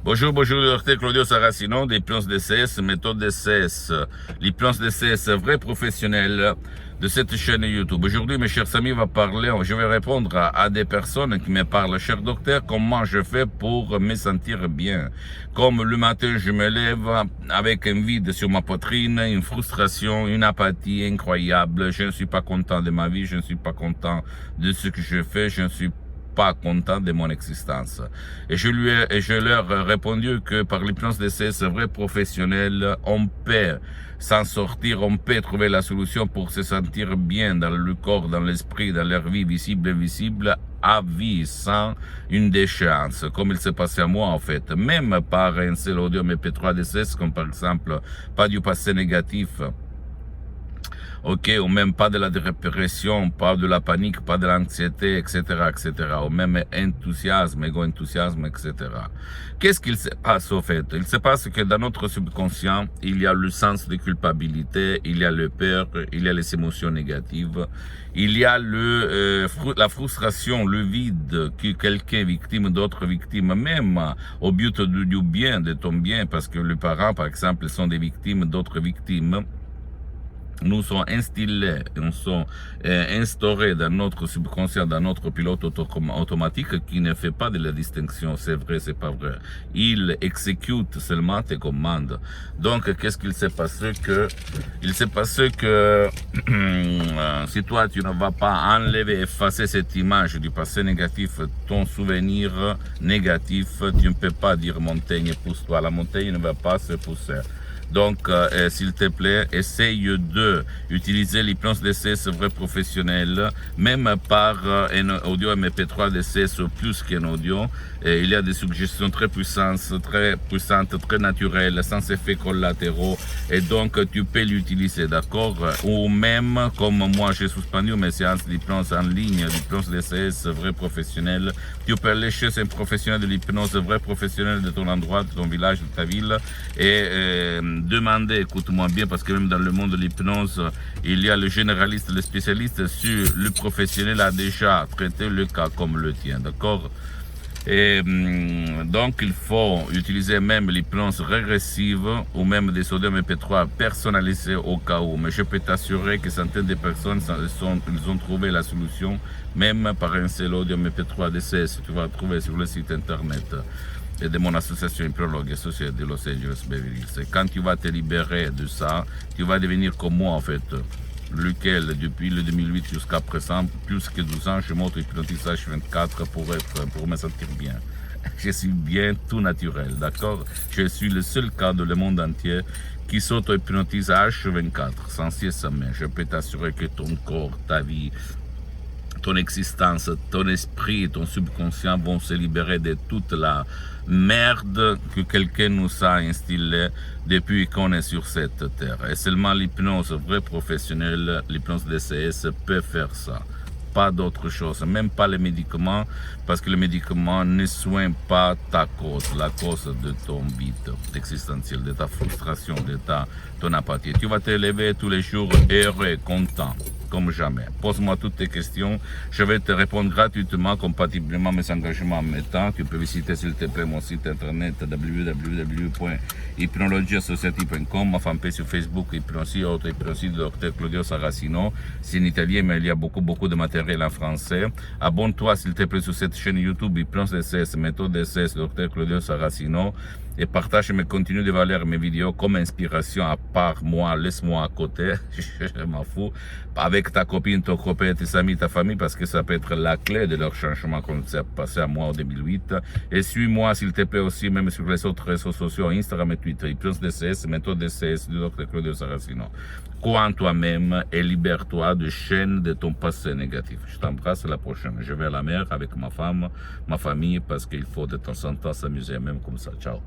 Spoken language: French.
Bonjour, bonjour, docteur Claudio Saracino, l'hypnose DCS, méthode DCS, l'hypnose DCS, vrai professionnel de cette chaîne YouTube. Aujourd'hui, mes chers amis, je vais répondre à des personnes qui me parlent, cher docteur, comment je fais pour me sentir bien. Comme le matin, je me lève avec un vide sur ma poitrine, une frustration, une apathie incroyable. Je ne suis pas content de ma vie, je ne suis pas content de ce que je fais, je ne suis pas content de mon existence. Et je leur ai répondu que par l'hypnose DCS vrai professionnel, on peut s'en sortir, on peut trouver la solution pour se sentir bien dans le corps, dans l'esprit, dans leur vie visible et invisible, à vie, sans une déchéance, comme il s'est passé à moi en fait, même par un seul audio MP3 DCS, comme par exemple pas du passé négatif, ok, ou même pas de la dépression, pas de la panique, pas de l'anxiété, etc., etc., ou même enthousiasme, égo-enthousiasme, etc. Qu'est-ce qu'il se passe au fait? Il se passe que dans notre subconscient, il y a le sens de culpabilité, il y a le peur, il y a les émotions négatives, il y a la frustration, le vide que quelqu'un est victime d'autres victimes, même au but du bien, de ton bien, parce que les parents, par exemple, sont des victimes d'autres victimes. Nous sont instillés, nous sont instaurés dans notre subconscient, dans notre pilote automatique qui ne fait pas de la distinction, c'est vrai, c'est pas vrai. Il exécute seulement tes commandes. Donc, qu'est-ce qu'il s'est passé que, si toi tu ne vas pas enlever, effacer cette image du passé négatif, ton souvenir négatif, tu ne peux pas dire montagne pousse-toi. La montagne ne va pas se pousser. Donc, s'il te plaît, essaye de utiliser l'hypnose DCS vrai professionnel, même par un audio MP3 DCS plus qu'un audio. Il y a des suggestions très puissantes, très naturelles, sans effets collatéraux, et donc tu peux l'utiliser, d'accord? Ou même, comme moi j'ai suspendu mes séances d'hypnose en ligne, l'hypnose DCS vrai professionnel, tu peux aller chez un professionnel de l'hypnose vrai professionnel de ton endroit, de ton village, de ta ville, et demander, écoute-moi bien, parce que même dans le monde de l'hypnose, il y a le généraliste, le spécialiste, sur le professionnel a déjà traité le cas comme le tien, d'accord? Et donc il faut utiliser même l'hypnose régressive ou même des sodium MP3 personnalisés au cas où. Mais je peux t'assurer que centaines de personnes ils ont trouvé la solution, même par un seul audio MP3 DCS. Tu vas trouver sur le site internet et de mon association hypnologue associée de Los Angeles Beverly Hills. Quand tu vas te libérer de ça, tu vas devenir comme moi en fait, lequel depuis le 2008 jusqu'à présent, plus que 12 ans, je montre hypnotisage 24 pour me sentir bien. Je suis bien tout naturel, d'accord? Je suis le seul cas dans le monde entier qui s'auto-hypnotise H24, sans cesse sa main. Je peux t'assurer que ton corps, ta vie, ton existence, ton esprit et ton subconscient vont se libérer de toute la merde que quelqu'un nous a instillée depuis qu'on est sur cette terre. Et seulement l'hypnose vraie professionnelle, l'hypnose DCS peut faire ça. Pas d'autre chose, même pas les médicaments, parce que les médicaments ne soignent pas ta cause, la cause de ton vide existentiel, de ta frustration, de ton apathie. Tu vas te lever tous les jours heureux, content, comme jamais. Pose-moi toutes tes questions, je vais te répondre gratuitement, compatiblement à mes engagements en même temps. Tu peux visiter s'il te plaît mon site internet www.hypnologieassociative.com, ma fanpage sur Facebook, Hypnosie, autre Hypnosie de Dr Claudio Saracino. C'est en italien, mais il y a beaucoup de matériel en français. Abonne-toi s'il te plaît sur cette chaîne YouTube Hypnose DCS, méthode DCS, Dr Claudio Saracino, et partage mes contenus de valeur, mes vidéos comme inspiration. À part moi, laisse-moi à côté, je m'en fous, avec ta copine, ton copain, tes amis, ta famille, parce que ça peut être la clé de leur changement comme c'est passé à moi en 2008. Et suis-moi s'il te plaît aussi, même sur les autres réseaux sociaux, Instagram et Twitter, Hypnose DCS, méthode DCS du Dr Claudio Saracino. Crois en toi-même et libère-toi de chaînes de ton passé négatif. Je t'embrasse, à la prochaine. Je vais à la mer avec ma femme, ma famille, parce qu'il faut de temps en temps s'amuser même comme ça. Ciao.